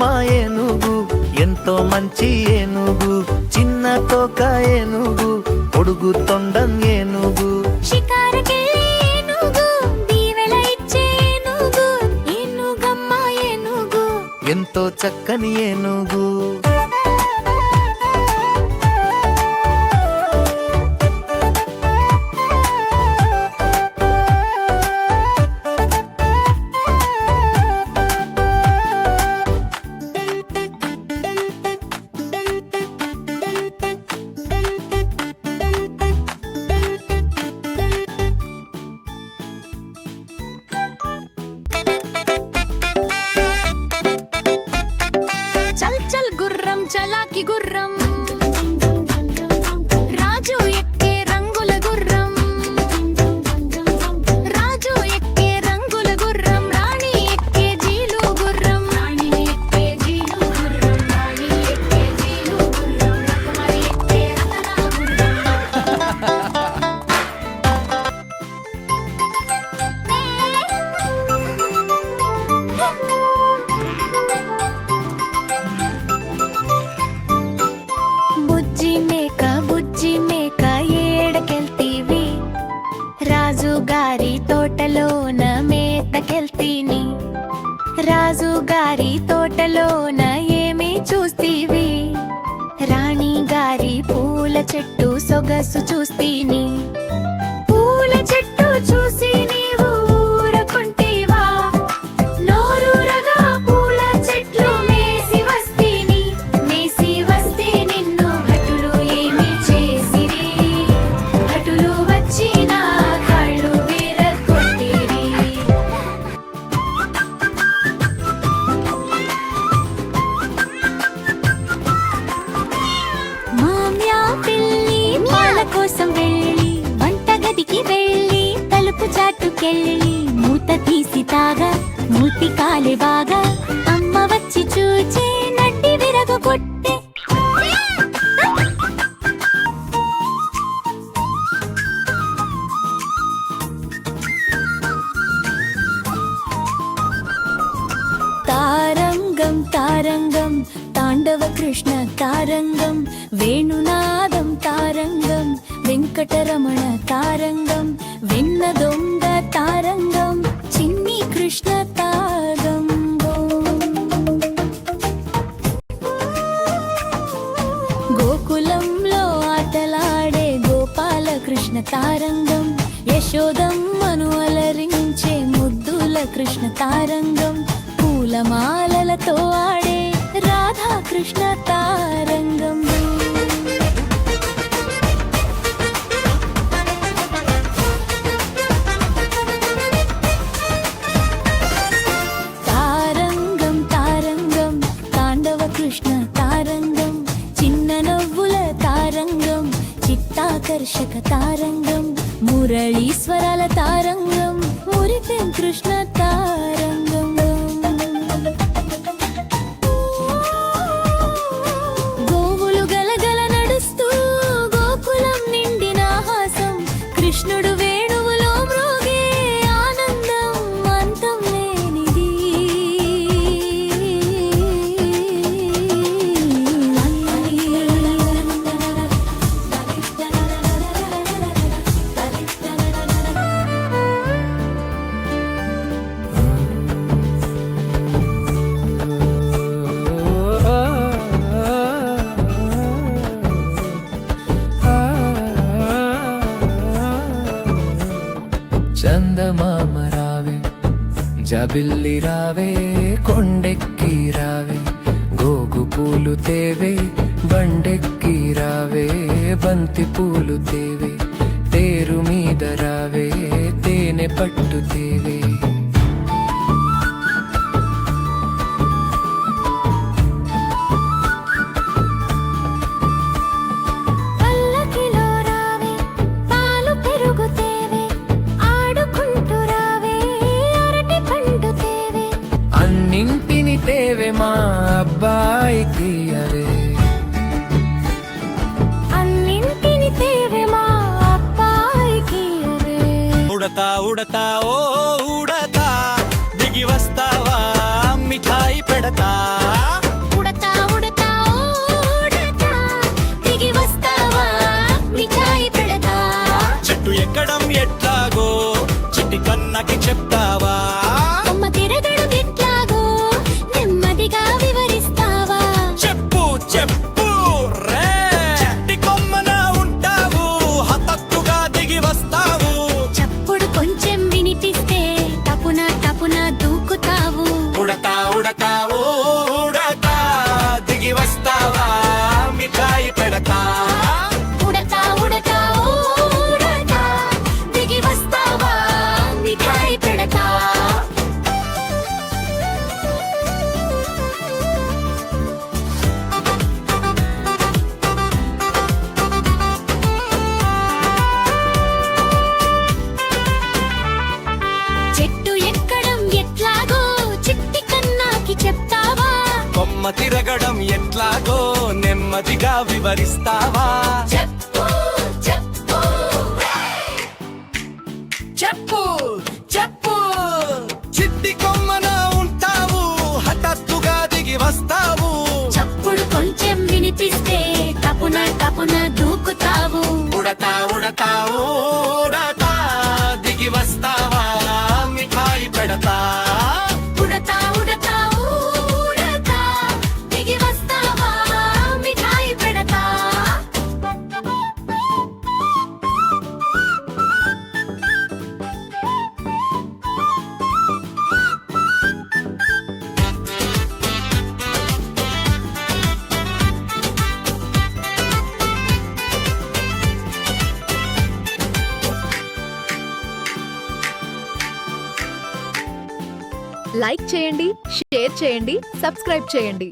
ఏనుగమ్మ ఏనుగు ఎంతో మంచి ఏనుగు, చిన్న తోక ఏనుగు పొడుగు తొండం ఏనుగు, షికారుకెళ్ళే ఏనుగు దీవెల ఇచ్చే ఏనుగు, ఏనుగమ్మ ఏనుగు ఎంతో చక్కని ఏనుగు. చలాకి గుర్రం రాజు ఎక్కే రంగుల గుర్రం, రాజు ఎక్కే రంగుల గుర్రం, రాణి ఎక్కే జీలు గుర్రం, రాణి ఎక్కే జీలు గుర్రం, రాణి ఎక్కే జీలు గుర్రం, రకుమారి ఎక్కే రతనా బుజ్జి మేక ఏడకెళ్తీవి, రాజుగారి తోటలోన మేతకెళ్తీని, రాజుగారి తోటలోన ఏమి చూస్తీవి, రాణి గారి పూల చెట్టు సొగసు చూస్తీని, పూల చెట్టు చూసి నీవు ఊరకుంటీవా, నోరూరగా పూల చెట్లు మేసి వస్తీని, మేసి వస్తే నిన్ను భటులు ఏమి చేసిరి, భటులు వచ్చి నా కాళ్ళు విరగొట్టిరి. మామ్యా పిల్లి పాల కోసం వెళ్ళి వంటగదికి వెళ్ళి తలుపు చాటుకెళ్ళి మూత తీసి తాగా మూతి కాలే బాగా, అమ్మ వచ్చి చూచే నడ్డి విరగొట్టే. తారంగం తారంగం తాండవ కృష్ణ తారంగం, వేణునాదం తారంగం, వెంకటరమణ తారంగం, వెన్న దొంగ తారంగం, చిన్ని కృష్ణ తారంగం. గోకులంలో ఆటలాడే గోపాల కృష్ణ తారంగం, యశోదమ్మను అలరించే ముద్దుల కృష్ణ తారంగం, పూలమాలలతో ఆడే రాధాకృష్ణ తారంగం. తారంగం తారంగం తాండవ కృష్ణ తారంగం, చిన్న నవ్వుల తారంగం, చిత్తాకర్షక తారంగం, మురళీశ్వరాల తారంగం, మురిపెం కృష్ణ తారంగం. గోవులు గలగల నడుస్తూ గోకులం నిండిన హాసం, కృష్ణుడు వేణువులో మ్రోగే ఆనందం అంతం లేనిది. చందమామ రావే జబిల్లి రావే కొండెక్కి రావే, గోగు పూలు తేవే బండెక్కి రావే, బంతి పూలు తేవే తేరు మీద రావే, తేనె పట్టు తేవే. పల్లకిలో రావే పాలు పెరుగు తేవే, ఆడుకుంటూ రావే అరటి పండు తేవే, అన్నింటిని తేవే మా అబ్బాయికి అవే, అన్నింటిని తేవే మా అబ్బాయికి అవే. ఉడతా ఉడతా ఓ ఉడతా దిగి వస్తావా మిఠాయి పెడతా. నెమ్మదిగా వివరిస్తావా చెప్పు చెప్పు చెప్పు చెప్పు చిట్టి కొమ్మన ఉంటావు హఠాత్తుగా దిగి వస్తావు చప్పుడు కొంచెం వినిపిస్తే తపున తపున దూకుతావు ఉడతా ఉడతా ఊడతా దిగి వస్తావా మిఠాయి పెడతా ఉడతా ఉడతా ఊడతా దిగి వస్తావా మిఠాయి పెడతా లైక్ చేయండి, షేర్ చేయండి, సబ్స్క్రైబ్ చేయండి.